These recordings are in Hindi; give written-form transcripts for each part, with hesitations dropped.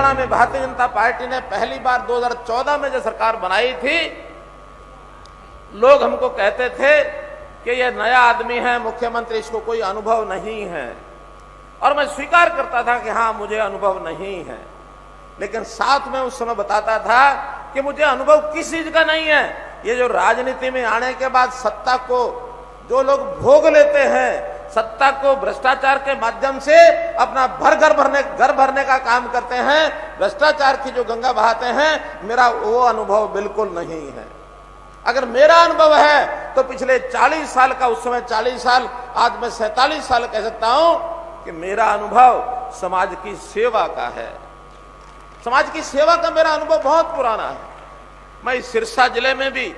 हरियाणा में भारतीय जनता पार्टी ने पहली बार 2014 में जो सरकार बनाई थी, लोग हमको कहते थे कि ये नया आदमी है मुख्यमंत्री, इसको कोई अनुभव नहीं है। और मैं स्वीकार करता था कि हाँ, मुझे अनुभव नहीं है, लेकिन साथ में उस समय बताता था कि मुझे अनुभव किस चीज का नहीं है। ये जो राजनीति में आने के बाद सत्ता को जो लोग भोग लेते हैं, सत्ता को भ्रष्टाचार के माध्यम से अपना घर भरने का काम करते हैं, भ्रष्टाचार की जो गंगा बहाते हैं, मेरा वो अनुभव बिल्कुल नहीं है। अगर मेरा अनुभव है तो पिछले 40 साल का, उस समय 40 साल, आज मैं 47 साल कह सकता हूं कि मेरा अनुभव समाज की सेवा का है। समाज की सेवा का मेरा अनुभव बहुत पुराना है। मैं इस सिरसा जिले में भी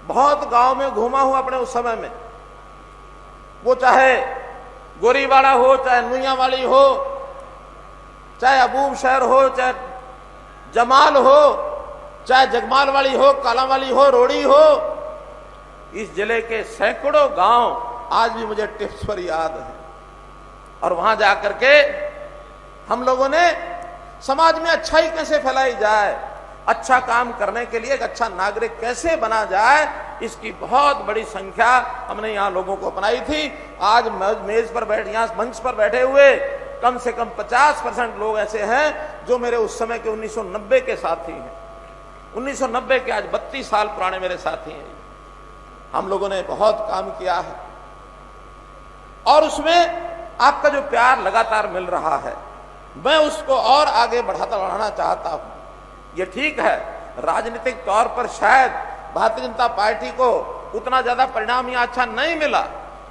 बहुत गांव में घूमा हूं अपने उस समय में, वो चाहे गोरीवाड़ा हो, चाहे नुइयावाली हो, चाहे अबूब शहर हो, चाहे जमाल हो, चाहे जगमाल वाली हो, कालावाली हो, रोड़ी हो। इस जिले के सैकड़ों गांव आज भी मुझे टिप्स पर याद है। और वहां जाकर के हम लोगों ने समाज में अच्छाई कैसे फैलाई जाए, अच्छा काम करने के लिए एक अच्छा नागरिक कैसे बना जाए, इसकी बहुत बड़ी संख्या हमने यहाँ लोगों को अपनाई थी। आज मेज पर बैठे, यहाँ मंच पर बैठे हुए कम से कम 50% लोग ऐसे हैं जो मेरे उस समय के 1990 के साथी हैं। 1990 के आज 32 साल पुराने मेरे साथी हैं। हम लोगों ने बहुत काम किया है और उसमें आपका जो प्यार लगातार मिल रहा है, मैं उसको और आगे बढ़ाना चाहता हूं। ये ठीक है, राजनीतिक तौर पर शायद भारतीय जनता पार्टी को उतना ज्यादा परिणाम यहां अच्छा नहीं मिला,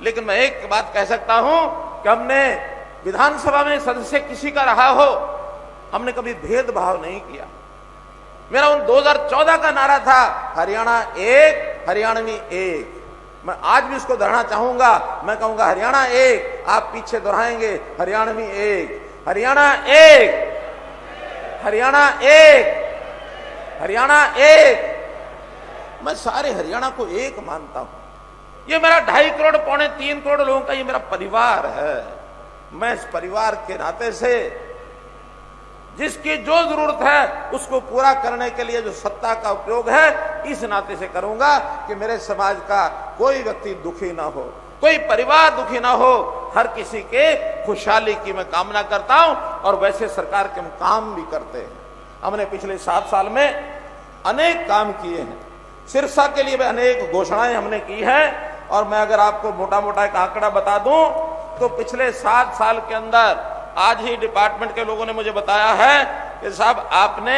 लेकिन मैं एक बात कह सकता हूं कि हमने विधानसभा में सदस्य किसी का रहा हो, हमने कभी भेदभाव नहीं किया। मेरा उन 2014 का नारा था, हरियाणा एक, हरियाणवी एक। मैं आज भी उसको दोहराना चाहूंगा। मैं कहूंगा हरियाणा एक, आप पीछे दोहराएंगे हरियाणवी एक, हरियाणा एक, हरियाणा एक, हरियाणा एक। मैं सारे हरियाणा को एक मानता हूं। ये मेरा 2.5 करोड़, 2.25 करोड़ लोगों का ये मेरा परिवार है। मैं इस परिवार के नाते से जिसकी जो जरूरत है उसको पूरा करने के लिए जो सत्ता का उपयोग है, इस नाते से करूंगा कि मेरे समाज का कोई व्यक्ति दुखी ना हो, कोई परिवार दुखी ना हो, हर किसी के खुशहाली की मैं कामना करता हूं। और वैसे सरकार के हम काम भी करते हैं। हमने पिछले 7 साल में अनेक काम किए हैं। सिरसा के लिए भी अनेक घोषणाएं हमने की हैं। और मैं अगर आपको मोटा मोटा एक आंकड़ा बता दूं तो पिछले 7 साल के अंदर आज ही डिपार्टमेंट के लोगों ने मुझे बताया है कि साहब आपने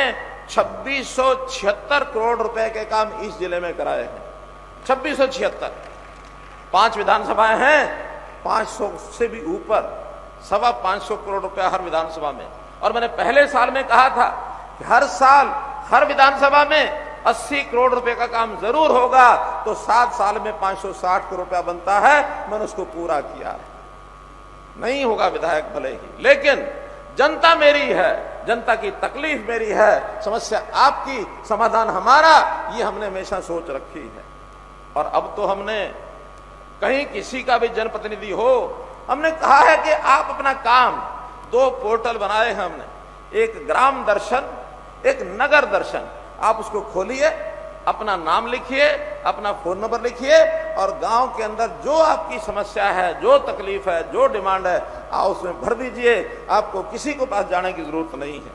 2676 करोड़ रुपए के काम इस जिले में कराए हैं। 2676, 5 विधानसभाएं हैं, 500 से भी ऊपर, 525 करोड़ रुपया हर विधानसभा में। और मैंने पहले साल में कहा था कि हर साल हर विधानसभा में 80 करोड़ रुपए का काम जरूर होगा, तो 7 साल में 560 करोड़ रुपया बनता है। मैंने उसको पूरा किया है। नहीं होगा विधायक भले ही, लेकिन जनता मेरी है, जनता की तकलीफ मेरी है, समस्या आपकी, समाधान हमारा, ये हमने हमेशा सोच रखी है। और अब तो हमने कहीं किसी का भी जनप्रतिनिधि हो, हमने कहा है कि आप अपना काम, 2 पोर्टल बनाए हैं हमने, एक ग्राम दर्शन, एक नगर दर्शन। आप उसको खोलिए, अपना नाम लिखिए, अपना फोन नंबर लिखिए और गांव के अंदर जो आपकी समस्या है, जो तकलीफ है, जो डिमांड है, आप उसमें भर दीजिए। आपको किसी को पास जाने की जरूरत नहीं है,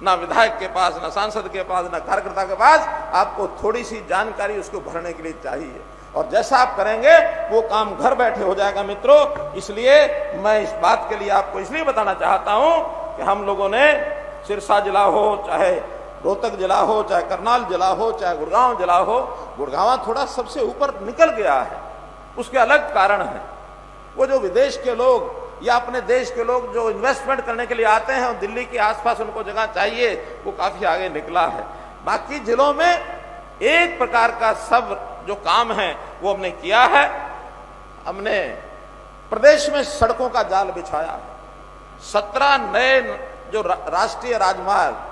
ना विधायक के पास, ना सांसद के पास, ना कार्यकर्ता के पास। आपको थोड़ी सी जानकारी उसको भरने के लिए चाहिए, और जैसा आप करेंगे वो काम घर बैठे हो जाएगा मित्रों। इसलिए मैं इस बात के लिए आपको इसलिए बताना चाहता हूं कि हम लोगों ने सिरसा जिला हो, चाहे रोहतक जिला हो, चाहे करनाल जिला हो, चाहे गुड़गांव जिला हो, गुड़गांव थोड़ा सबसे ऊपर निकल गया है, उसके अलग कारण है। वो जो विदेश के लोग या अपने देश के लोग जो इन्वेस्टमेंट करने के लिए आते हैं और दिल्ली के आसपास उनको जगह चाहिए, वो काफी आगे निकला है। बाकी जिलों में एक प्रकार का सब जो काम है वो हमने किया है। हमने प्रदेश में सड़कों का जाल बिछाया, 17 नए जो राष्ट्रीय राजमार्ग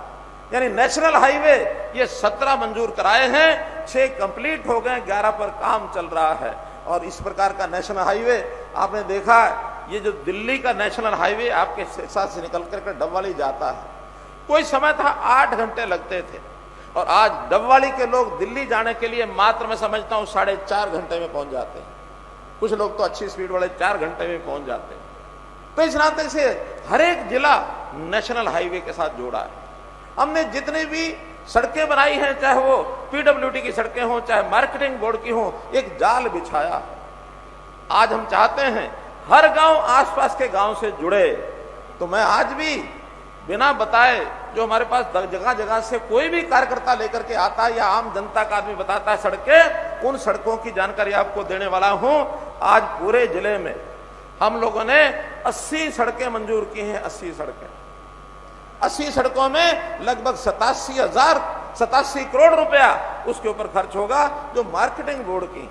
यानी नेशनल हाईवे, ये 17 मंजूर कराए हैं, 6 कंप्लीट हो गए, 11 पर काम चल रहा है। और इस प्रकार का नेशनल हाईवे आपने देखा, ये जो दिल्ली का नेशनल हाईवे आपके साथ से निकल कर डबवाली जाता है, कोई समय था 8 घंटे लगते थे, और आज डबवाली के लोग दिल्ली जाने के लिए मात्र मैं समझता हूं 4.5 घंटे में पहुंच जाते हैं। कुछ लोग तो अच्छी स्पीड वाले 4 घंटे में पहुंच जाते हैं। तो इस नाते से हर एक जिला नेशनल हाईवे के साथ जोड़ा है। हमने जितनी भी सड़कें बनाई हैं, चाहे वो पीडब्ल्यूडी की सड़कें हों, चाहे मार्केटिंग बोर्ड की हों, एक जाल बिछाया। आज हम चाहते हैं हर गांव आसपास के गांव से जुड़े। तो मैं आज भी बिना बताए, जो हमारे पास जगह जगह से कोई भी कार्यकर्ता लेकर के आता है या आम जनता का आदमी बताता है सड़कें, उन सड़कों की जानकारी आपको देने वाला हूं। आज पूरे जिले में हम लोगों ने 80 सड़कें मंजूर की हैं। 80 सड़कों में लगभग 87 करोड़ रुपया उसके ऊपर खर्च होगा, जो मार्केटिंग बोर्ड की,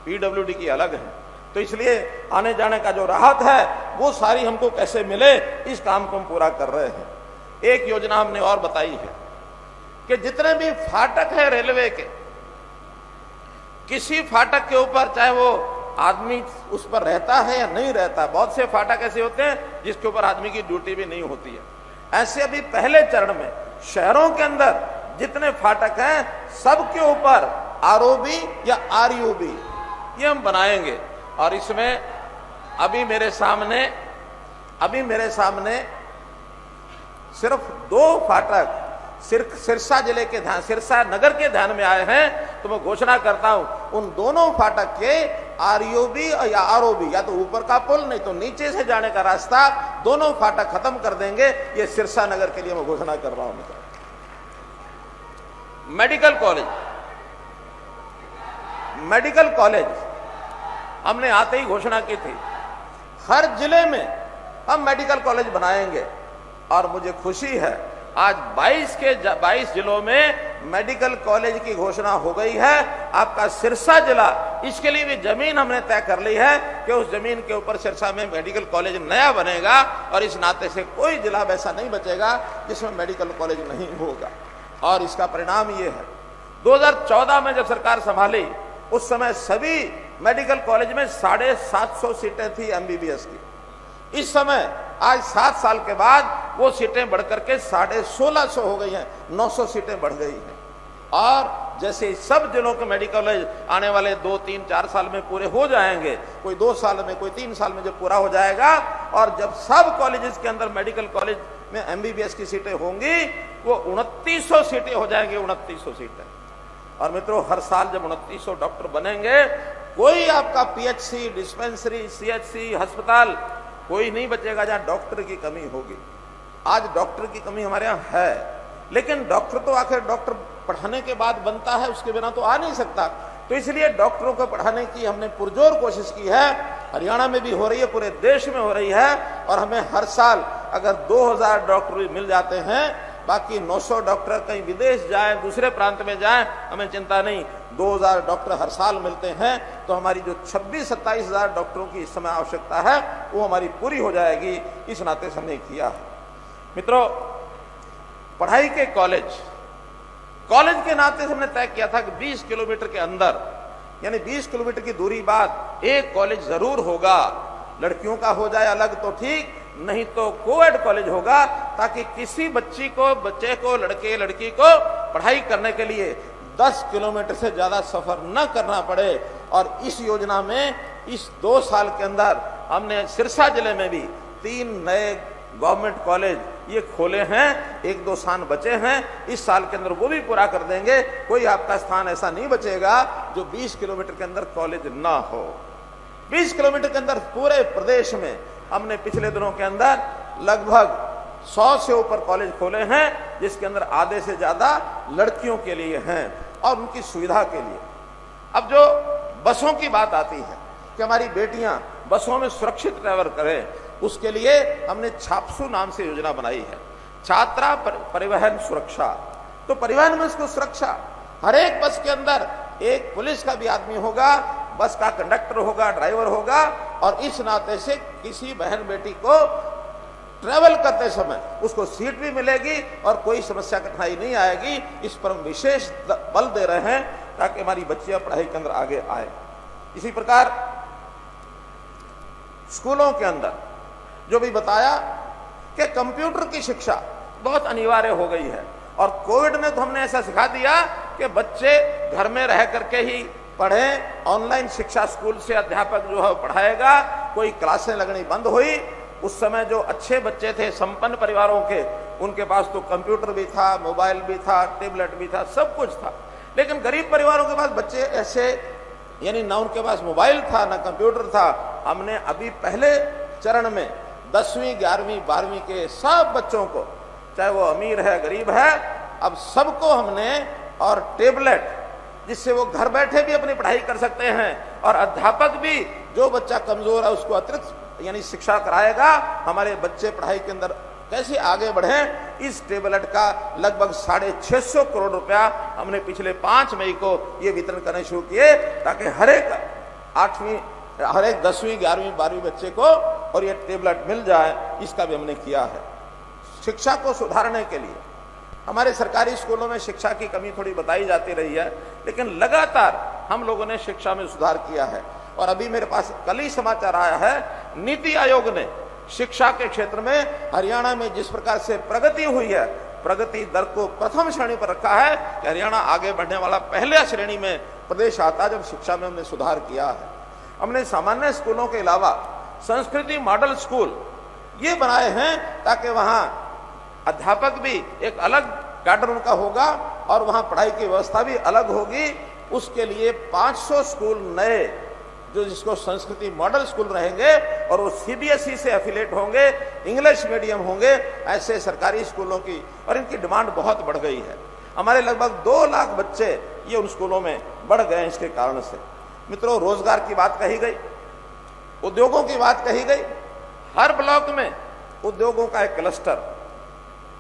पीडब्ल्यूडी की अलग है। तो इसलिए आने जाने का जो राहत है वो सारी हमको कैसे मिले, इस काम को हम पूरा कर रहे हैं। एक योजना हमने और बताई है कि जितने भी फाटक है रेलवे के, किसी फाटक के ऊपर चाहे वो आदमी उस पर रहता है या नहीं रहता, बहुत से फाटक ऐसे होते हैं जिसके ऊपर आदमी की ड्यूटी भी नहीं होती है। ऐसे अभी पहले चरण में शहरों के अंदर जितने फाटक हैं सबके ऊपर आरओबी या आरयूबी ये हम बनाएंगे। और इसमें अभी मेरे सामने सिर्फ 2 फाटक सिरसा जिले के ध्यान, सिरसा नगर के ध्यान में आए हैं। तो मैं घोषणा करता हूं उन दोनों फाटक के आरयूबी या आरओबी, या तो ऊपर का पुल नहीं तो नीचे से जाने का रास्ता, दोनों फाटक खत्म कर देंगे। ये सिरसा नगर के लिए मैं घोषणा कर रहा हूं। मेडिकल कॉलेज हमने आते ही घोषणा की थी, हर जिले में हम मेडिकल कॉलेज बनाएंगे। और मुझे खुशी है आज 22 जिलों में मेडिकल कॉलेज की घोषणा हो गई है। आपका सिरसा जिला, इसके लिए भी जमीन हमने तय कर ली है कि उस जमीन के ऊपर सिरसा में मेडिकल कॉलेज नया बनेगा। और इस नाते से कोई जिला वैसा नहीं बचेगा जिसमें मेडिकल कॉलेज नहीं होगा। और इसका परिणाम ये है, 2014 में जब सरकार संभाली उस समय सभी मेडिकल कॉलेज में 750 सीटें थी एमबीबीएस की। इस समय आज 7 साल के बाद वो सीटें बढ़कर के 1650 हो गई हैं, 900 सीटें बढ़ गई हैं। और जैसे सब जिलों के मेडिकल कॉलेज आने वाले 2, 3, 4 साल में पूरे हो जाएंगे, कोई 2 साल में, कोई 3 साल में जब पूरा हो जाएगा, और जब सब कॉलेजेस के अंदर मेडिकल कॉलेज में एमबीबीएस की सीटें होंगी, वो 2900 सीटें हो जाएंगी। 2900 सीटें। और मित्रों, हर साल जब 2900 डॉक्टर बनेंगे, कोई आपका पीएचसी, डिस्पेंसरी, सीएचसी, अस्पताल कोई नहीं बचेगा जहां डॉक्टर की कमी होगी। आज डॉक्टर की कमी हमारे यहाँ है, लेकिन डॉक्टर तो आखिर डॉक्टर पढ़ाने के बाद बनता है, उसके बिना तो आ नहीं सकता। तो इसलिए डॉक्टरों को पढ़ाने की हमने पुरजोर कोशिश की है। हरियाणा में भी हो रही है, पूरे देश में हो रही है। और हमें हर साल अगर 2000 डॉक्टर भी मिल जाते हैं, बाकी 900 डॉक्टर कहीं विदेश जाएं, दूसरे प्रांत में जाएं, हमें चिंता नहीं। 2000 डॉक्टर हर साल मिलते हैं तो हमारी जो 26-27 हजार डॉक्टरों की इस समय आवश्यकता है वो हमारी पूरी हो जाएगी। इस नाते से हमने किया है। मित्रों, पढ़ाई के कॉलेज के नाते से हमने तय किया था कि 20 किलोमीटर के अंदर, यानी 20 किलोमीटर की दूरी बाद एक कॉलेज जरूर होगा। लड़कियों का हो जाए अलग तो ठीक, नहीं तो कोएड कॉलेज होगा, ताकि किसी बच्चे को लड़के लड़की को पढ़ाई करने के लिए 10 किलोमीटर से ज्यादा सफर न करना पड़े। और इस योजना में इस 2 साल के अंदर हमने सिरसा जिले में भी 3 नए गवर्नमेंट कॉलेज ये खोले हैं। 1-2 स्थान बचे हैं, इस साल के अंदर वो भी पूरा कर देंगे। कोई आपका स्थान ऐसा नहीं बचेगा जो 20 किलोमीटर के अंदर कॉलेज ना हो। 20 किलोमीटर के अंदर पूरे प्रदेश में हमने पिछले दिनों के अंदर लगभग 100 से ऊपर कॉलेज खोले हैं, जिसके अंदर आधे से ज्यादा लड़कियों के लिए हैं और उनकी सुविधा के लिए। अब जो बसों की बात आती है कि हमारी बेटियां बसों में सुरक्षित ट्रैवल करें, उसके लिए हमने छापसू नाम से योजना बनाई है, छात्रा परिवहन सुरक्षा। तो परिवहन में इसको सुरक्षा, हर एक बस के अंदर एक पुलिस का भी आदमी होगा, बस का कंडक्टर होगा, ड्राइवर होगा। और इस नाते से किसी बहन बेटी को ट्रैवल करते समय उसको सीट भी मिलेगी और कोई समस्या कठिनाई नहीं आएगी। इस पर हम विशेष बल दे रहे हैं ताकि हमारी बच्चियां पढ़ाई के अंदर आगे आए। इसी प्रकार स्कूलों के अंदर जो भी बताया कि कंप्यूटर की शिक्षा, बहुत अनिवार्य हो गई है। और कोविड ने तो हमने ऐसा सिखा दिया कि बच्चे घर में रह करके ही पढ़ें, ऑनलाइन शिक्षा स्कूल से अध्यापक जो है पढ़ाएगा, कोई क्लासें लगनी बंद हुई। उस समय जो अच्छे बच्चे थे संपन्न परिवारों के, उनके पास तो कंप्यूटर भी था, मोबाइल भी था, टेबलेट भी था, सब कुछ था। लेकिन गरीब परिवारों के पास बच्चे ऐसे, यानी ना उनके पास मोबाइल था ना कंप्यूटर था। हमने अभी पहले चरण में 10वीं 11वीं 12वीं के सब बच्चों को, चाहे वो अमीर है गरीब है, अब सबको हमने, और टेबलेट जिससे वो घर बैठे भी अपनी पढ़ाई कर सकते हैं, और अध्यापक भी जो बच्चा कमजोर है उसको अतिरिक्त यानी शिक्षा कराएगा। हमारे बच्चे पढ़ाई के अंदर कैसे आगे बढ़ें, इस टेबलेट का लगभग 650 करोड़ रुपया हमने पिछले 5 मई को ये वितरण करने शुरू किए, ताकि हर एक 10वीं 11वीं 12वीं बच्चे को और ये टेबलेट मिल जाए। इसका भी हमने किया है। शिक्षा को सुधारने के लिए हमारे सरकारी स्कूलों में शिक्षा की कमी थोड़ी बताई जाती रही है, लेकिन लगातार हम लोगों ने शिक्षा में सुधार किया है। और अभी मेरे पास कल ही समाचार आया है, नीति आयोग ने शिक्षा के क्षेत्र में हरियाणा में जिस प्रकार से प्रगति हुई है, प्रगति दर को प्रथम श्रेणी पर रखा है कि हरियाणा आगे बढ़ने वाला पहले श्रेणी में प्रदेश आता, जब शिक्षा में हमने सुधार किया है। हमने सामान्य स्कूलों के अलावा संस्कृति मॉडल स्कूल ये बनाए हैं, ताकि वहां अध्यापक भी एक अलग कैडर उनका होगा और वहां पढ़ाई की व्यवस्था भी अलग होगी। उसके लिए 500 स्कूल नए, जो जिसको संस्कृति मॉडल स्कूल रहेंगे, और वो सीबीएसई से एफिलेट होंगे, इंग्लिश मीडियम होंगे, ऐसे सरकारी स्कूलों की, और इनकी डिमांड बहुत बढ़ गई है। हमारे लगभग 2 लाख बच्चे ये उन स्कूलों में बढ़ गए इसके कारण से। मित्रों, रोजगार की बात कही गई, उद्योगों की बात कही गई। हर ब्लॉक में उद्योगों का एक क्लस्टर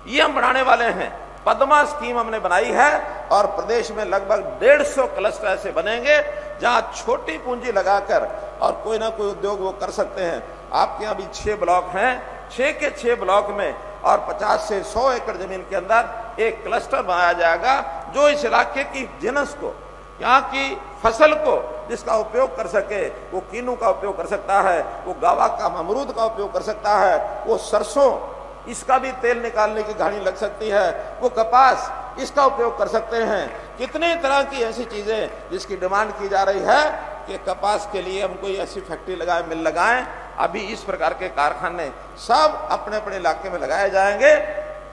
ये हम बनाने वाले हैं। पद्मा स्कीम हमने बनाई है, और प्रदेश में लगभग 150 क्लस्टर ऐसे बनेंगे जहां छोटी पूंजी लगाकर और कोई ना कोई उद्योग वो कर सकते हैं। आपके यहाँ भी 6 ब्लॉक हैं, 6 के 6 ब्लॉक में और 50 से 100 एकड़ जमीन के अंदर एक क्लस्टर बनाया जाएगा, जो इस इलाके की जिनस को, यहाँ की फसल को जिसका उपयोग कर सके। वो कीनू का उपयोग कर सकता है, वो गावा का अमरूद का उपयोग कर सकता है, वो सरसों इसका भी तेल निकालने की घानी लग सकती है, वो कपास इसका उपयोग कर सकते हैं। कितने तरह की ऐसी चीजें जिसकी डिमांड की जा रही है कि कपास के लिए हम कोई ऐसी फैक्ट्री लगाएं, मिल लगाएं। अभी इस प्रकार के कारखाने सब अपने अपने इलाके में लगाए जाएंगे।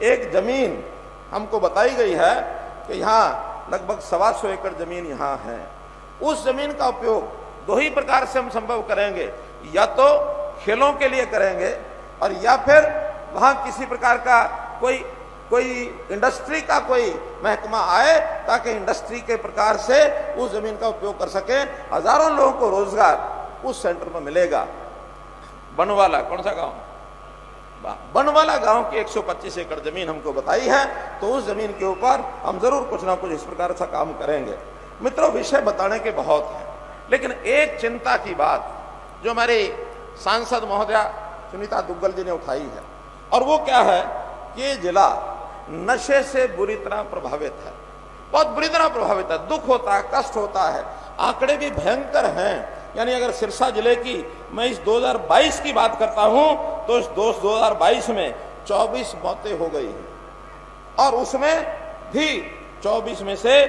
एक जमीन हमको बताई गई है कि यहाँ लगभग 125 एकड़ जमीन यहाँ है। उस जमीन का उपयोग 2 ही प्रकार से हम संभव करेंगे, या तो खेलों के लिए करेंगे, और या फिर वहां किसी प्रकार का कोई इंडस्ट्री का कोई महकमा आए, ताकि इंडस्ट्री के प्रकार से उस जमीन का उपयोग कर सके। हजारों लोगों को रोजगार उस सेंटर में मिलेगा। बनवाला, कौन सा गांव? बनवाला गांव की 125 एकड़ जमीन हमको बताई है, तो उस जमीन के ऊपर हम जरूर कुछ ना कुछ इस प्रकार का काम करेंगे। मित्रों, विषय बताने के बहुत हैं, लेकिन एक चिंता की बात जो हमारे सांसद महोदया सुनीता दुग्गल जी ने उठाई है, और वो क्या है कि ये जिला नशे से बुरी तरह प्रभावित है, बहुत बुरी तरह प्रभावित है। दुख होता है, कष्ट होता है, आंकड़े भी भयंकर हैं। यानी अगर सिरसा जिले की मैं इस 2022 की बात करता हूं, तो इस 2022 में 24 मौतें हो गई हैं, और उसमें भी 24 में से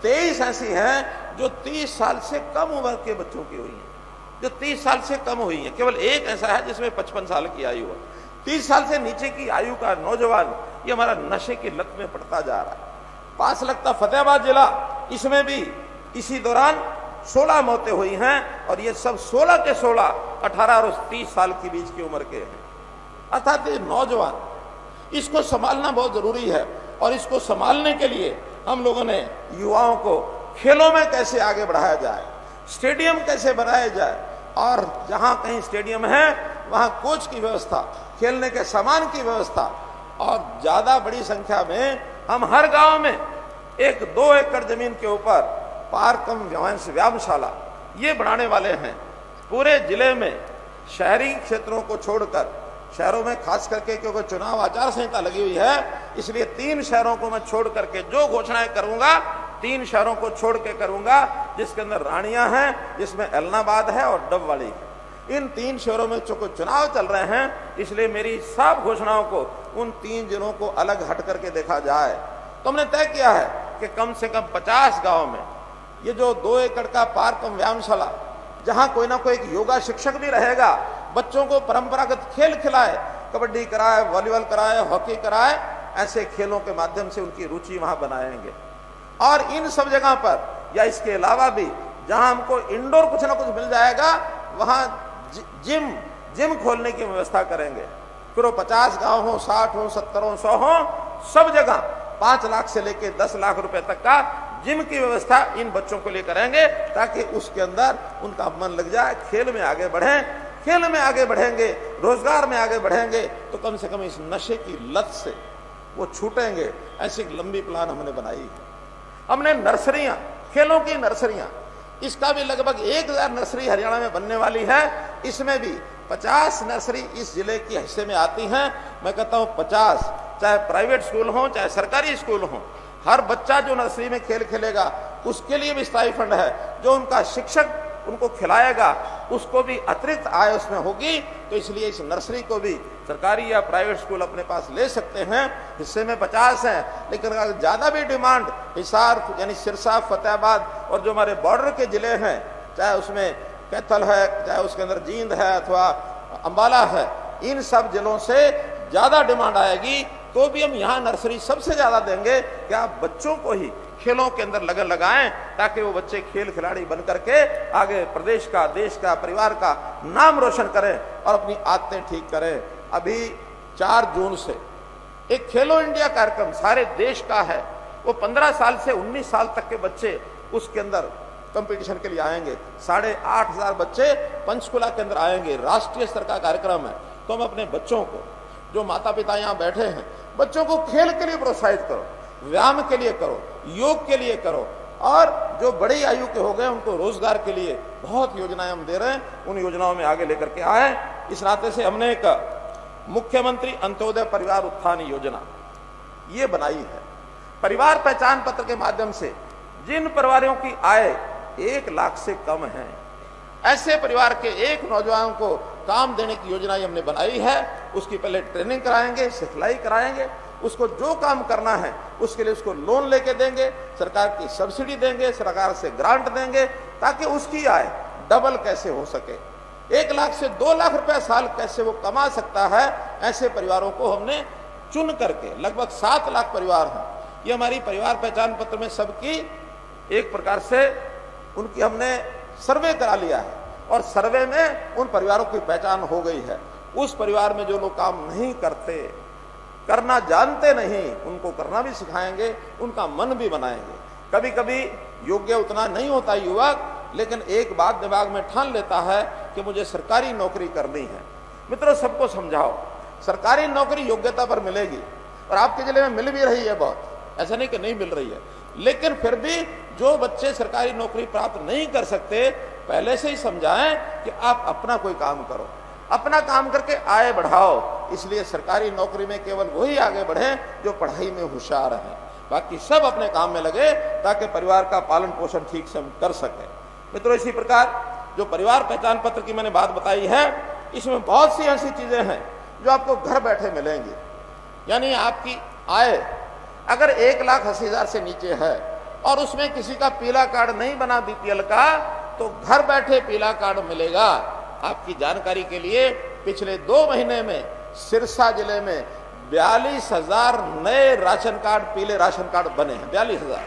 23 ऐसी हैं जो 30 साल से कम उम्र के बच्चों की हुई हैं, जो 30 साल से कम हुई है। केवल एक ऐसा है जिसमें 55 साल की आयु है। 30 साल से नीचे की आयु का नौजवान ये हमारा नशे की लत में पड़ता जा रहा है। पास लगता फतेहाबाद जिला, इसमें भी इसी दौरान 16 मौतें हुई हैं, और ये सब 16 के 16 18 और 30 साल के बीच की उम्र के हैं। अर्थात ये नौजवान, इसको संभालना बहुत जरूरी है, और इसको संभालने के लिए हम लोगों ने युवाओं को खेलों में कैसे आगे बढ़ाया जाए, स्टेडियम कैसे बनाया जाए, और जहां कहीं स्टेडियम है वहां कोच की व्यवस्था, खेलने के सामान की व्यवस्था, और ज्यादा बड़ी संख्या में हम हर गांव में 1-2 एकड़ जमीन के ऊपर पार्क व्यायामशाला ये बनाने वाले हैं। पूरे जिले में शहरी क्षेत्रों को छोड़कर, शहरों में खास करके क्योंकि चुनाव आचार संहिता लगी हुई है, इसलिए 3 शहरों को मैं छोड़ करके जो घोषणाएं करूंगा 3 शहरों को छोड़ के करूंगा, जिसके अंदर रानियां हैं, जिसमें एलनाबाद है और डबवाड़ी है। इन 3 शहरों में चूंकि चुनाव चल रहे हैं, इसलिए मेरी सब घोषणाओं को उन 3 जिलों को अलग हट करके देखा जाए तो हमने तय किया है कि कम से कम 50 गांव में ये जो 2 एकड़ का पार्क एवं व्यायामशाला, जहां कोई ना कोई एक योगा शिक्षक भी रहेगा, बच्चों को परंपरागत खेल खिलाए, कबड्डी कराए, वॉलीबॉल कराए, हॉकी कराए, ऐसे खेलों के माध्यम से उनकी रुचि वहां बनाएंगे। और इन सब जगह पर या इसके अलावा भी जहां हमको इंडोर कुछ ना कुछ मिल जाएगा, वहां जिम खोलने की व्यवस्था करेंगे। फिर वो 50 गांव हो, 60 हो, 70 हो, 100 हो, सब जगह 5 लाख से लेकर 10 लाख रुपए तक का जिम की व्यवस्था इन बच्चों को लिए करेंगे, ताकि उसके अंदर उनका मन लग जाए, खेल में आगे बढ़ें। खेल में आगे बढ़ेंगे, रोजगार में आगे बढ़ेंगे तो कम से कम इस नशे की लत से वो छूटेंगे। ऐसी एक लंबी प्लान हमने बनाई है। हमने नर्सरियां, खेलों की नर्सरियां, इसका भी लगभग 1000 नर्सरी हरियाणा में बनने वाली है। इसमें भी 50 नर्सरी इस जिले के हिस्से में आती हैं। मैं कहता हूं 50, चाहे प्राइवेट स्कूल हो चाहे सरकारी स्कूल हो, हर बच्चा जो नर्सरी में खेल खेलेगा उसके लिए भी स्थायी फंड है। जो उनका शिक्षक उनको खिलाएगा उसको भी अतिरिक्त आय उसमें होगी। तो इसलिए इस नर्सरी को भी सरकारी या प्राइवेट स्कूल अपने पास ले सकते हैं। हिस्से में 50 हैं, लेकिन अगर ज्यादा भी डिमांड हिसार यानी सिरसा, फतेहाबाद और जो हमारे बॉर्डर के जिले हैं, चाहे उसमें कैथल है, चाहे उसके अंदर जींद है अथवा अंबाला है, इन सब जिलों से ज्यादा डिमांड आएगी तो भी हम यहाँ नर्सरी सबसे ज्यादा देंगे कि आप बच्चों को ही खेलों के अंदर लगन लगाएं, ताकि वो बच्चे खेल खिलाड़ी बन करके आगे प्रदेश का, देश का, परिवार का नाम रोशन करें और अपनी आदतें ठीक करें। अभी 4 जून से एक खेलो इंडिया कार्यक्रम सारे देश का है। वो 15 साल से 19 साल तक के बच्चे उसके अंदर कंपटीशन के लिए आएंगे। 8500 बच्चे पंचकुला के अंदर आएंगे। राष्ट्रीय स्तर का कार्यक्रम है। तो हम अपने बच्चों को, जो माता पिता यहाँ बैठे हैं, बच्चों को खेल के लिए प्रोत्साहित करो, व्यायाम के लिए करो, योग के लिए करो, और जो बड़ी आयु के हो गए उनको रोजगार के लिए बहुत योजनाएं हम दे रहे हैं। उन योजनाओं में आगे लेकर के आए। इस नाते से हमने एक मुख्यमंत्री अंत्योदय परिवार उत्थान योजना ये बनाई है। परिवार पहचान पत्र के माध्यम से जिन परिवारों की आय 1 लाख से कम है, ऐसे परिवार के एक नौजवान को काम देने की योजना हमने बनाई है। उसकी पहले ट्रेनिंग कराएंगे, सिखलाई कराएंगे, उसको जो काम करना है उसके लिए उसको लोन लेके देंगे, सरकार की सब्सिडी देंगे, सरकार से ग्रांट देंगे, ताकि उसकी आय डबल कैसे हो सके, 1 लाख से 2 लाख रुपए साल कैसे वो कमा सकता है। ऐसे परिवारों को हमने चुन करके, लगभग 7 लाख परिवार हैं, ये हमारी परिवार पहचान पत्र में सबकी एक प्रकार से उनकी हमने सर्वे करा लिया है, और सर्वे में उन परिवारों की पहचान हो गई है। उस परिवार में जो लोग काम नहीं करते, करना जानते नहीं, उनको करना भी सिखाएंगे, उनका मन भी बनाएंगे। कभी कभी योग्य उतना नहीं होता युवक, लेकिन एक बात दिमाग में ठान लेता है कि मुझे सरकारी नौकरी करनी है। मित्रों, सबको समझाओ, सरकारी नौकरी योग्यता पर मिलेगी, और आपके जिले में मिल भी रही है बहुत, ऐसा नहीं कि नहीं मिल रही है। लेकिन फिर भी जो बच्चे सरकारी नौकरी प्राप्त नहीं कर सकते, पहले से ही समझाएं कि आप अपना कोई काम करो, अपना काम करके आय बढ़ाओ। इसलिए सरकारी नौकरी में केवल वही आगे बढ़े जो पढ़ाई में होशियार हैं, बाकी सब अपने काम में लगे, ताकि परिवार का पालन पोषण ठीक से हम कर सकें। मित्रों, इसी प्रकार जो परिवार पहचान पत्र की मैंने बात बताई है, इसमें बहुत सी ऐसी चीजें हैं जो आपको घर बैठे मिलेंगी। यानी आपकी आय अगर 1,80,000 से नीचे है और उसमें किसी का पीला कार्ड नहीं बना बीपीएल का, तो घर बैठे पीला कार्ड मिलेगा। आपकी जानकारी के लिए पिछले 2 महीने में सिरसा जिले में 42,000 नए राशन कार्ड, पीले राशन कार्ड बने हैं। 42,000।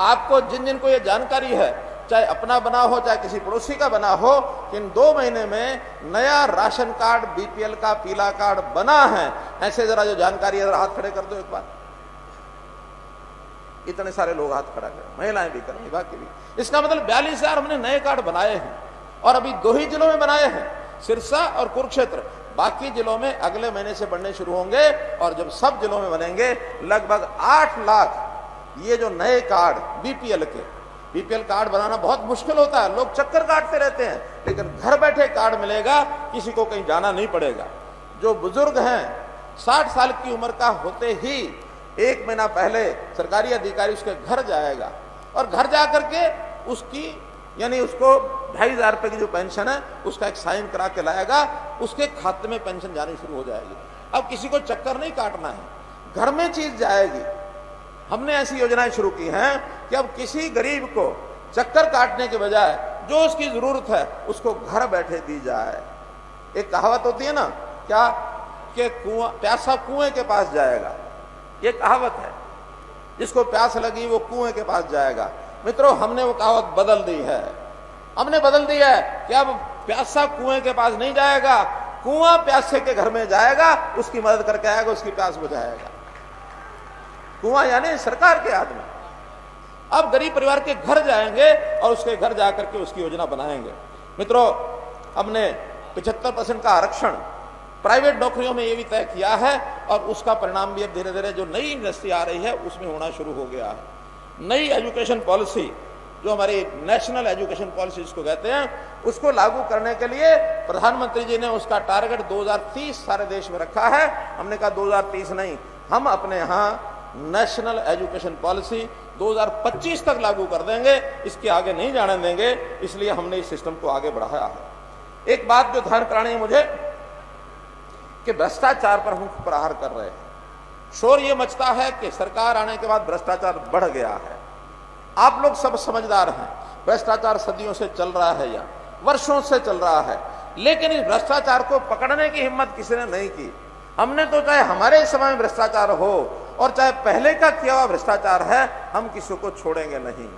आपको जिन जिन को यह जानकारी है, चाहे अपना बना हो चाहे किसी पड़ोसी का बना हो, इन 2 महीने में नया राशन कार्ड बीपीएल का पीला कार्ड बना है, ऐसे जरा जो जानकारी है हाथ खड़े कर दो एक बार। इतने सारे लोग हाथ खड़ा करें, महिलाएं भी करें, बाकी भी। इसका मतलब 42,000 हमने नए कार्ड बनाए हैं, और अभी 2 ही जिलों में बनाए हैं, सिरसा और कुरुक्षेत्र। बाकी जिलों में अगले महीने से बनने शुरू होंगे, और जब सब जिलों में बनेंगे लगभग 8 लाख ये जो नए कार्ड बीपीएल के, बीपीएल कार्ड बनाना बहुत मुश्किल होता है, लोग चक्कर काटते रहते हैं, लेकिन घर बैठे कार्ड मिलेगा, किसी को कहीं जाना नहीं पड़ेगा। जो बुजुर्ग हैं 60 साल की उम्र का होते ही 1 महीना पहले सरकारी अधिकारी उसके घर जाएगा, और घर जाकर के उसकी यानी उसको 2,500 रुपए की जो पेंशन है उसका एक साइन करा के लाएगा, उसके खाते में पेंशन जानी शुरू हो जाएगी। अब किसी को चक्कर नहीं काटना है, घर में चीज जाएगी। हमने ऐसी योजनाएं शुरू की हैं कि अब किसी गरीब को चक्कर काटने के बजाय जो उसकी जरूरत है उसको घर बैठे दी जाए। एक कहावत होती है ना, क्या कि प्यासा कुएं के पास जाएगा, ये कहावत है, जिसको प्यास लगी वो कुएं के पास जाएगा। मित्रों, हमने वो कहावत बदल दी है, हमने बदल दी है कि अब प्यासा कुएं के पास नहीं जाएगा, कुआं प्यासे के घर में जाएगा, उसकी मदद करके आएगा, उसकी प्यास बुझाएगा। कुआं यानी सरकार के हाथ में। अब गरीब परिवार के घर जाएंगे और उसके घर जाकर के उसकी योजना बनाएंगे। मित्रों, हमने 75% का आरक्षण प्राइवेट नौकरियों में ये भी तय किया है और उसका परिणाम भी अब धीरे धीरे जो नई इंडस्ट्री आ रही है उसमें होना शुरू हो गया है। नई एजुकेशन पॉलिसी, जो हमारी नेशनल एजुकेशन पॉलिसी जिसको कहते हैं, उसको लागू करने के लिए प्रधानमंत्री जी ने उसका टारगेट 2030 सारे देश में रखा है। हमने कहा 2030 नहीं, हम अपने यहाँ नेशनल एजुकेशन पॉलिसी 2025 तक लागू कर देंगे, इसके आगे नहीं जाने देंगे। इसलिए हमने इस सिस्टम को आगे बढ़ाया है। एक बात जो ध्यान करानी है मुझे कि भ्रष्टाचार पर हम प्रहार कर रहे हैं। शोर ये मचता है कि सरकार आने के बाद भ्रष्टाचार बढ़ गया है। आप लोग सब समझदार हैं, भ्रष्टाचार सदियों से चल रहा है या वर्षों से चल रहा है, लेकिन इस भ्रष्टाचार को पकड़ने की हिम्मत किसी ने नहीं की। हमने तो चाहे हमारे समय में भ्रष्टाचार हो और चाहे पहले का किया हुआ भ्रष्टाचार है, हम किसी को छोड़ेंगे नहीं।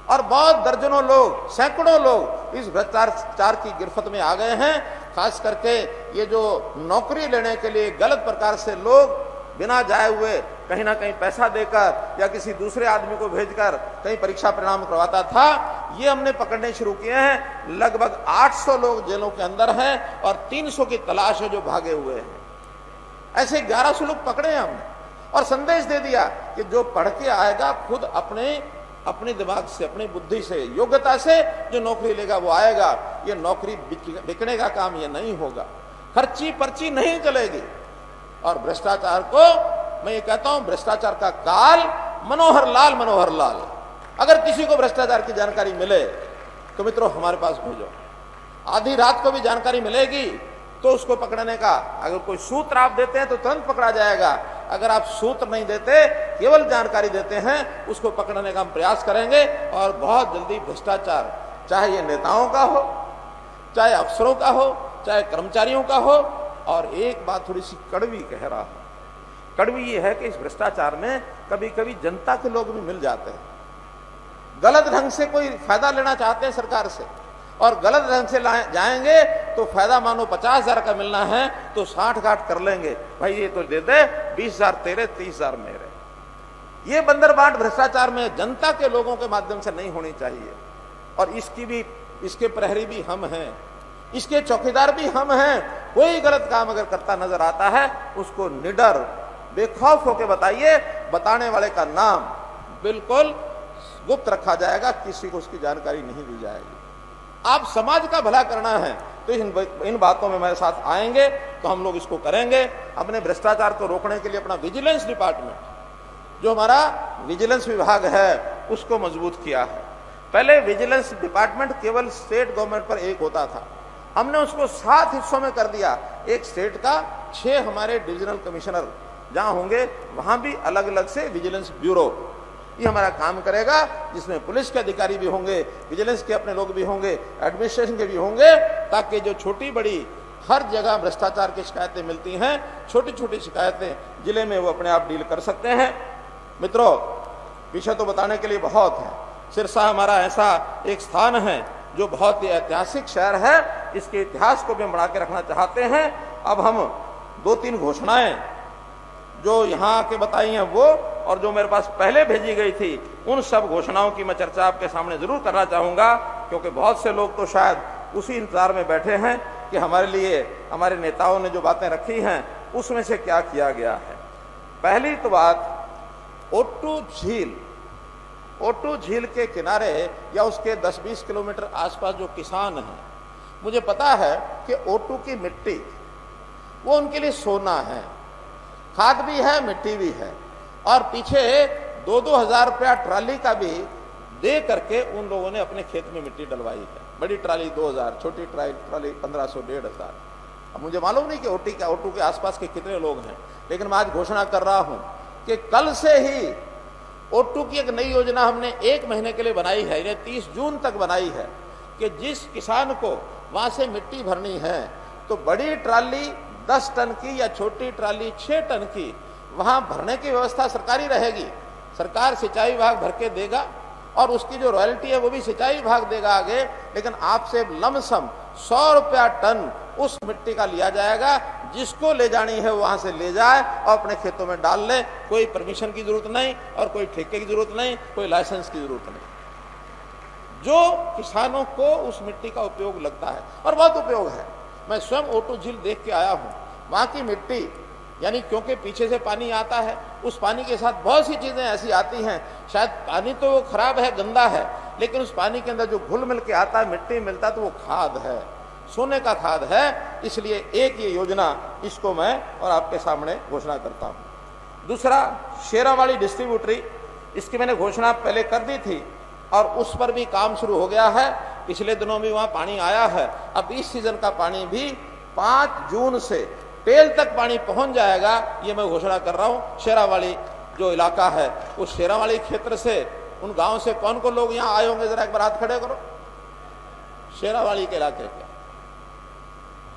और बहुत दर्जनों लोग, सैकड़ों लोग इस भ्रष्टाचार की गिरफ्त में आ गए हैं। खास करके ये जो नौकरी लेने के लिए गलत प्रकार से लोग बिना जाए हुए कहीं ना कहीं पैसा देकर या किसी दूसरे आदमी को भेजकर कहीं परीक्षा परिणाम करवाता था, ये हमने पकड़ने शुरू किए हैं। लगभग 800 लोग जेलों के अंदर हैं और 300 की तलाश है जो भागे हुए हैं। ऐसे 1100 लोग पकड़े हैं हमने और संदेश दे दिया कि जो पढ़ के आएगा खुद अपने दिमाग से, अपनी बुद्धि से, योग्यता से जो नौकरी लेगा वो आएगा। ये नौकरी बिकने का काम ये नहीं होगा, खर्ची पर्ची नहीं चलेगी। और भ्रष्टाचार को मैं ये कहता हूं, भ्रष्टाचार का काल मनोहर लाल। अगर किसी को भ्रष्टाचार की जानकारी मिले तो मित्रों हमारे पास भेजो। आधी रात को भी जानकारी मिलेगी तो उसको पकड़ने का, अगर कोई सूत्र आप देते हैं तो तुरंत पकड़ा जाएगा। अगर आप सूत्र नहीं देते, केवल जानकारी देते हैं, उसको पकड़ने का हम प्रयास करेंगे। और बहुत जल्दी भ्रष्टाचार, चाहे ये नेताओं का हो, चाहे अफसरों का हो, चाहे कर्मचारियों का हो। और एक बात थोड़ी सी कड़वी कह रहा हूं, कड़वी ये है कि इस भ्रष्टाचार में कभी कभी जनता के लोग भी मिल जाते हैं। गलत ढंग से कोई फायदा लेना चाहते हैं सरकार से और गलत ढंग से जाएंगे तो फायदा मानो 50,000 का मिलना है तो 60-60 कर लेंगे। भाई ये तो दे दे, 20,000 तेरे, 30,000 मेरे। ये बंदरबाट भ्रष्टाचार में जनता के लोगों के माध्यम से नहीं होनी चाहिए। और इसके प्रहरी भी हम हैं, इसके चौकीदार भी हम हैं। कोई गलत काम अगर करता नजर आता है उसको निडर बेखौफ होकर बताइए, बताने वाले का नाम बिल्कुल गुप्त रखा जाएगा, किसी को उसकी जानकारी नहीं दी जाएगी। आप समाज का भला करना है तो इन बातों में मेरे साथ आएंगे तो हम लोग इसको करेंगे। अपने भ्रष्टाचार को रोकने के लिए अपना विजिलेंस डिपार्टमेंट, जो हमारा विजिलेंस विभाग है, उसको मजबूत किया है। पहले विजिलेंस डिपार्टमेंट केवल स्टेट गवर्नमेंट पर एक होता था, हमने उसको 7 हिस्सों में कर दिया। एक स्टेट का 6 हमारे डिविजनल कमिश्नर जहां होंगे, वहां भी अलग अलग से विजिलेंस ब्यूरो ये हमारा काम करेगा, जिसमें पुलिस के अधिकारी भी होंगे, विजिलेंस के अपने लोग भी होंगे, एडमिनिस्ट्रेशन के भी होंगे, ताकि जो छोटी बड़ी हर जगह भ्रष्टाचार की शिकायतें मिलती हैं, छोटी छोटी शिकायतें जिले में वो अपने आप डील कर सकते हैं। मित्रों, विषय तो बताने के लिए बहुत है। सिरसा हमारा ऐसा एक स्थान है जो बहुत ही ऐतिहासिक शहर है, इसके इतिहास को भी हम बढ़ा के रखना चाहते हैं। अब हम 2-3 घोषणाएं जो यहाँ के बताई हैं वो, और जो मेरे पास पहले भेजी गई थी, उन सब घोषणाओं की मैं चर्चा आपके सामने जरूर करना चाहूंगा, क्योंकि बहुत से लोग तो शायद उसी इंतजार में बैठे हैं कि हमारे लिए हमारे नेताओं ने जो बातें रखी हैं उसमें से क्या किया गया है। पहली तो बात, ओटू झील के किनारे या उसके 10-20 किलोमीटर आसपास जो किसान हैं, मुझे पता है कि ओटू की मिट्टी वो उनके लिए सोना है, खाद भी है, मिट्टी भी है। और पीछे 2-2 हजार रुपया ट्राली का भी दे करके उन लोगों ने अपने खेत में मिट्टी डलवाई है। बड़ी ट्राली 2000, छोटी ट्राली 1500, 1500। अब मुझे मालूम नहीं कि ओटू के आसपास के कितने लोग हैं, लेकिन मैं आज घोषणा कर रहा हूं कि कल से ही ओटू की एक नई योजना हमने 1 महीने के लिए बनाई है, इन्हें 30 जून तक बनाई है कि जिस किसान को वहां से मिट्टी भरनी है तो बड़ी ट्राली 10 टन की या छोटी ट्राली 6 टन की वहां भरने की व्यवस्था सरकारी रहेगी। सरकार सिंचाई विभाग भर के देगा और उसकी जो रॉयल्टी है वो भी सिंचाई विभाग देगा आगे, लेकिन आपसे लमसम 100 रुपया टन उस मिट्टी का लिया जाएगा। जिसको ले जानी है वहां से ले जाए और अपने खेतों में डाल ले। कोई परमिशन की जरूरत नहीं और कोई ठेके की जरूरत नहीं, कोई लाइसेंस की जरूरत नहीं। जो किसानों को उस मिट्टी का उपयोग लगता है और बहुत उपयोग है। मैं स्वयं ओटू झील देख के आया हूं। वहां की मिट्टी यानी क्योंकि पीछे से पानी आता है, उस पानी के साथ बहुत सी चीजें ऐसी आती हैं, शायद पानी तो खराब है, गंदा है, लेकिन उस पानी के अंदर जो घुल मिल के आता है, मिट्टी मिलता है, तो वो खाद है, सोने का खाद है। इसलिए एक ये योजना, इसको मैं और आपके सामने घोषणा करता हूं। दूसरा, शेरावाली डिस्ट्रीब्यूटरी, इसकी मैंने घोषणा पहले कर दी थी और उस पर भी काम शुरू हो गया है। पिछले दिनों भी वहां पानी आया है। अब इस सीजन का पानी भी 5 जून से टेल तक पानी पहुंच जाएगा, ये मैं घोषणा कर रहा हूं। शेरावाली जो इलाका है, उस शेरावाली क्षेत्र से, उन गांव से कौन कौन लोग यहां आए होंगे, जरा एक बार हाथ खड़े करो। शेरावाली के इलाके के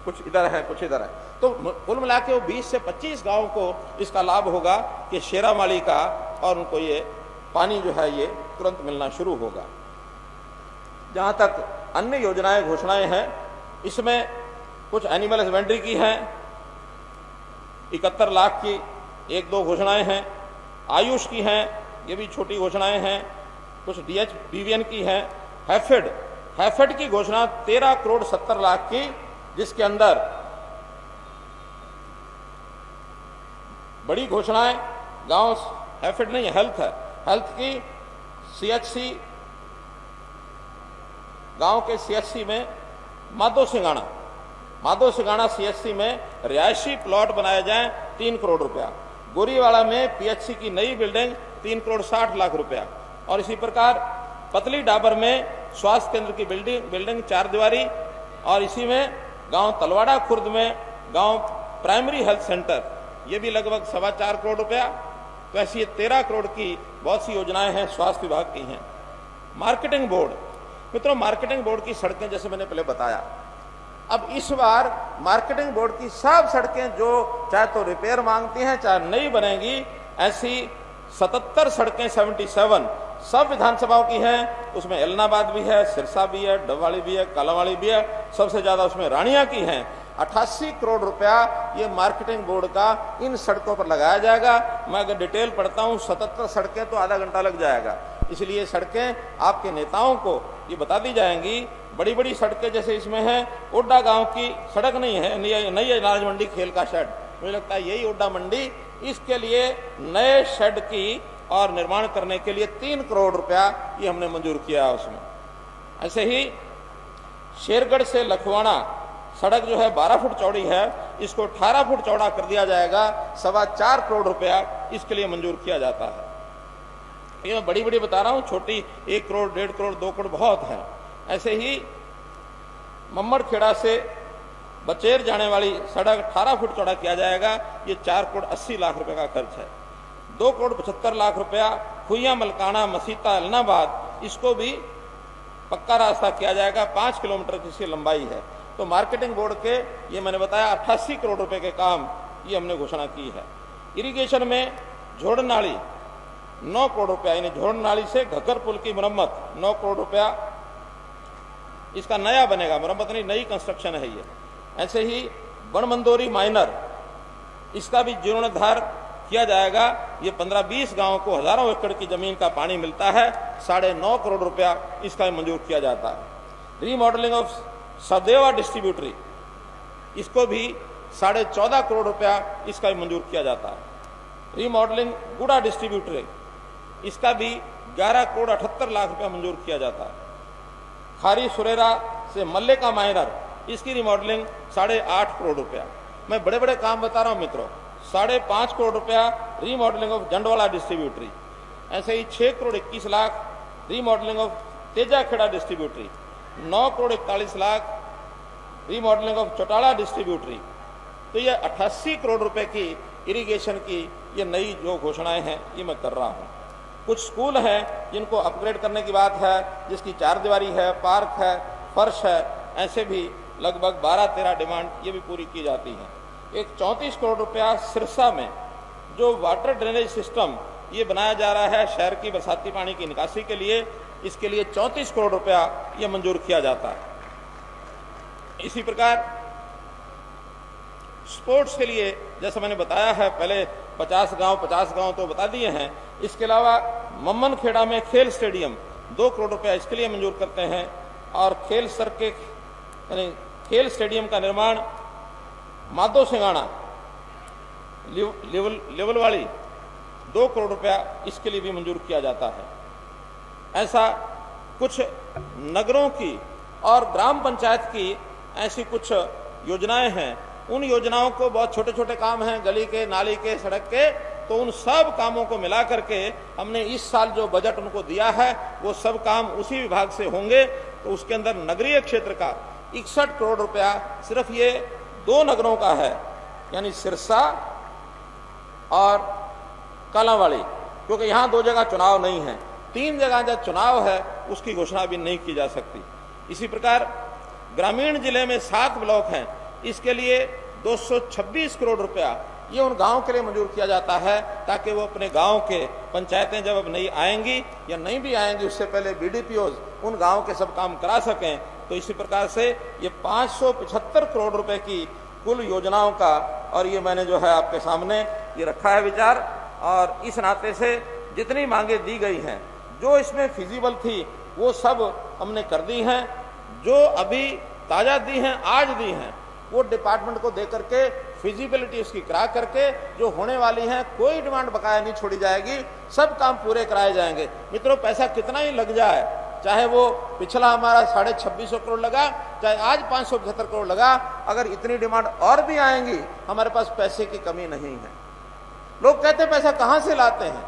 कुछ इधर है, कुछ इधर है, तो कुल मिला के वो 20 से 25 गांव को इसका लाभ होगा कि शेरावाली का, और उनको ये पानी जो है ये तुरंत मिलना शुरू होगा। जहां तक अन्य योजनाएं, घोषणाएं हैं, इसमें कुछ एनिमल हस्बेंड्री की हैं, 71 लाख की 1-2 घोषणाएं हैं। आयुष की हैं, ये भी छोटी घोषणाएं हैं। कुछ DH BVN की हैं। हैफेड की घोषणा 13 करोड़ 70 लाख की, जिसके अंदर बड़ी घोषणाएं गांव, हैफेड नहीं, हेल्थ है। हेल्थ की CHC, गांव के CHC में माधो सिंगाना CHC में रिहायशी प्लॉट बनाए जाएं, 3 करोड़ रुपया। गोरीवाड़ा में PHC की नई बिल्डिंग 3 करोड़ 60 लाख रुपया। और इसी प्रकार पतली डाबर में स्वास्थ्य केंद्र की बिल्डिंग 4 दीवारी, और इसी में गांव तलवाड़ा खुर्द में गांव प्राइमरी हेल्थ सेंटर, ये भी लगभग 4.25 करोड़ रुपया। तो ऐसी 13 करोड़ की बहुत सी योजनाएं हैं, स्वास्थ्य विभाग की हैं। मार्केटिंग बोर्ड, मित्रों, मार्केटिंग बोर्ड की सड़कें जैसे मैंने पहले बताया, अब इस बार मार्केटिंग बोर्ड की सब सड़कें जो चाहे तो रिपेयर मांगती हैं, चाहे नई बनेगी, ऐसी 77 सड़कें, 77 सब विधानसभाओं की हैं। उसमें एलनाबाद भी है, सिरसा भी है, डबवाली भी है, कालावाड़ी भी है, सबसे ज्यादा उसमें रानिया की हैं। 88 करोड़ रुपया ये मार्केटिंग बोर्ड का इन सड़कों पर लगाया जाएगा। मैं अगर डिटेल पढ़ता हूं, 77 सड़कें तो आधा घंटा लग जाएगा। इसलिए सड़कें आपके नेताओं को ये बता दी जाएंगी। बड़ी बड़ी सड़कें जैसे इसमें है, ओड्डा गांव की सड़क नहीं है, नई अनाज मंडी खेल का शेड, मुझे लगता है यही ओड्डा मंडी, इसके लिए नए शेड की और निर्माण करने के लिए 3 करोड़ रुपया ये हमने मंजूर किया है उसमें। ऐसे ही शेरगढ़ से लखवाड़ा सड़क जो है 12 फुट चौड़ी है, इसको 18 फुट चौड़ा कर दिया जाएगा, 4.25 करोड़ रुपया इसके लिए मंजूर किया जाता है। ये मैं बड़ी बड़ी बता रहा हूं, छोटी 1 करोड़, 1.5 करोड़, 2 करोड़ बहुत है। ऐसे ही मम्मड़खेड़ा से बचेर जाने वाली सड़क 18 फुट चौड़ा किया जाएगा, ये 4 करोड़ 80 लाख रुपए का खर्च है। 2 करोड़ 75 लाख रुपया खुइया मलकाना मसीता एलनाबाद, इसको भी पक्का रास्ता किया जाएगा, 5 किलोमीटर की इसकी लंबाई है। तो मार्केटिंग बोर्ड के ये मैंने बताया 88 करोड़ रुपए के काम ये हमने घोषणा की है। इरिगेशन में झोड़ नाली 9 करोड़ रुपया, यानी झोड़ नाली से घग्गर पुल की मरम्मत 9 करोड़ रुपया, इसका नया बनेगा, मरम्मत नहीं, नई कंस्ट्रक्शन है ये। ऐसे ही बनमंदोरी माइनर, इसका भी जीर्णोद्धार किया जाएगा। ये 15-20 गांवों को हजारों एकड़ की जमीन का पानी मिलता है, 9.5 करोड़ रुपया इसका मंजूर किया जाता है। रीमॉडलिंग ऑफ सदेवा डिस्ट्रीब्यूटरी, इसको भी 14.5 करोड़ रुपया इसका भी मंजूर किया जाता है। रीमॉडलिंग गुड़ा डिस्ट्रीब्यूटरी, इसका भी 11 करोड़ 78 लाख रुपया मंजूर किया जाता है। खारी सुरेरा से मल्ले का माइनर, इसकी रिमॉडलिंग 8.5 करोड़ रुपया। मैं बड़े बड़े काम बता रहा हूं मित्रों। 5.5 करोड़ रुपया रीमॉडलिंग ऑफ जंडवाला डिस्ट्रीब्यूटरी। ऐसे ही 6 crore 21 lakh remodelling of Tejakheda distributary, 9 crore 41 lakh remodelling of Chautala distributary. तो ये 88 करोड़ रुपए की इरिगेशन की ये नई जो घोषणाएं हैं ये मैं कर रहा हूँ। कुछ स्कूल हैं जिनको अपग्रेड करने की बात है, जिसकी 4 दीवारी है, पार्क है, फर्श है, ऐसे भी लगभग 12-13 डिमांड ये भी पूरी की जाती है। एक 34 करोड़ रुपया सिरसा में जो वाटर ड्रेनेज सिस्टम ये बनाया जा रहा है शहर की बरसाती पानी की निकासी के लिए, इसके लिए 34 करोड़ रुपया ये मंजूर किया जाता है। इसी प्रकार स्पोर्ट्स के लिए जैसा मैंने बताया है, पहले 50 गांव तो बता दिए हैं। इसके अलावा मम्मन खेड़ा में खेल स्टेडियम 2 करोड़ रुपया इसके लिए मंजूर करते हैं, और खेल सर के यानी खेल स्टेडियम का निर्माण माधो सिंगाना लेवल वाली 2 करोड़ रुपया इसके लिए भी मंजूर किया जाता है। ऐसा कुछ नगरों की और ग्राम पंचायत की ऐसी कुछ योजनाएं हैं। उन योजनाओं को बहुत छोटे छोटे काम हैं, गली के, नाली के, सड़क के, तो उन सब कामों को मिला करके हमने इस साल जो बजट उनको दिया है वो सब काम उसी विभाग से होंगे। तो उसके अंदर नगरीय क्षेत्र का 61 करोड़ रुपया सिर्फ ये 2 नगरों का है, यानी सिरसा और कालांवाड़ी, क्योंकि यहाँ 2 जगह चुनाव नहीं है। 3 जगह जब चुनाव है उसकी घोषणा भी नहीं की जा सकती। इसी प्रकार ग्रामीण जिले में 7 ब्लॉक हैं, इसके लिए 226 करोड़ रुपया ये उन गांव के लिए मंजूर किया जाता है, ताकि वो अपने गांव के पंचायतें जब अब नहीं आएंगी या नहीं भी आएंगी उससे पहले बीडीपीओज उन गांव के सब काम करा सकें। तो इसी प्रकार से ये 575 करोड़ रुपए की कुल योजनाओं का, और ये मैंने जो है आपके सामने ये रखा है विचार, और इस नाते से जितनी मांगे दी गई हैं, जो इसमें फिजिबल थी वो सब हमने कर दी हैं। जो अभी ताज़ा दी हैं, आज दी हैं, वो डिपार्टमेंट को दे करके फिजिबिलिटी उसकी करा करके जो होने वाली हैं, कोई डिमांड बकाया नहीं छोड़ी जाएगी, सब काम पूरे कराए जाएंगे। मित्रों, पैसा कितना ही लग जाए, चाहे वो पिछला हमारा 2650 करोड़ लगा, चाहे आज 575 करोड़ लगा, अगर इतनी डिमांड और भी आएंगी, हमारे पास पैसे की कमी नहीं है। लोग कहते हैं पैसा कहाँ से लाते हैं,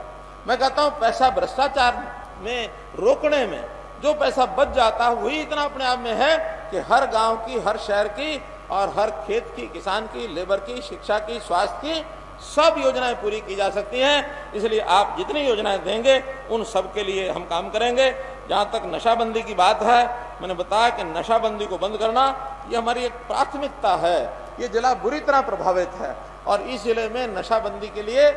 मैं कहता हूँ पैसा भ्रष्टाचार में रोकने में जो पैसा बच जाता है वही इतना अपने आप में है कि हर गांव की, हर शहर की और हर खेत की, किसान की, लेबर की, शिक्षा की, स्वास्थ्य की, सब योजनाएं पूरी की जा सकती हैं। इसलिए आप जितनी योजनाएं देंगे उन सब के लिए हम काम करेंगे। जहां तक नशाबंदी की बात है, मैंने बताया कि नशाबंदी को बंद करना ये हमारी एक प्राथमिकता है। ये जिला बुरी तरह प्रभावित है, और इस जिले में नशाबंदी के लिए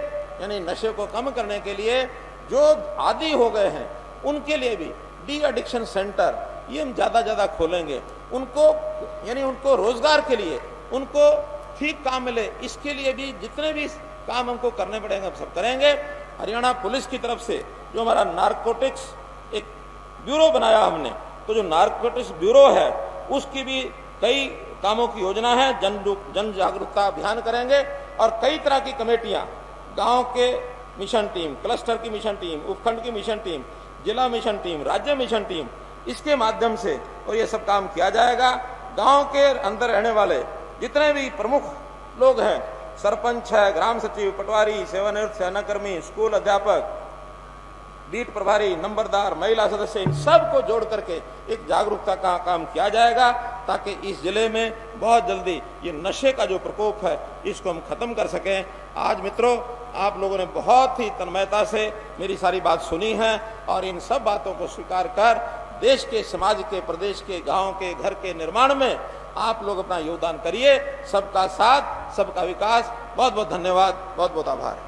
यानी नशे को कम करने के लिए जो आदी हो गए हैं उनके लिए भी डी एडिक्शन सेंटर ये हम ज़्यादा खोलेंगे। उनको रोजगार के लिए उनको ठीक काम मिले, इसके लिए भी जितने भी काम हमको करने पड़ेंगे हम सब करेंगे। हरियाणा पुलिस की तरफ से जो हमारा नारकोटिक्स एक ब्यूरो बनाया हमने, तो जो नारकोटिक्स ब्यूरो है उसकी भी कई कामों की योजना है। जन जागरूकता अभियान करेंगे, और कई तरह की कमेटियां, गांव के मिशन टीम, क्लस्टर की मिशन टीम, उपखंड की मिशन टीम, जिला मिशन टीम, राज्य मिशन टीम, इसके माध्यम से और ये सब काम किया जाएगा। गांव के अंदर रहने वाले जितने भी प्रमुख लोग हैं, सरपंच है, ग्राम सचिव, पटवारी, सेवानिवृत्त सेनाकर्मी, स्कूल अध्यापक, बीट प्रभारी, नंबरदार, महिला सदस्य, इन सब को जोड़ करके एक जागरूकता का काम किया जाएगा, ताकि इस जिले में बहुत जल्दी ये नशे का जो प्रकोप है इसको हम खत्म कर सकें। आज मित्रों, आप लोगों ने बहुत ही तन्मयता से मेरी सारी बात सुनी है, और इन सब बातों को स्वीकार कर देश के, समाज के, प्रदेश के, गांव के, घर के निर्माण में आप लोग अपना योगदान करिए। सबका साथ, सबका विकास। बहुत बहुत धन्यवाद, बहुत बहुत आभार।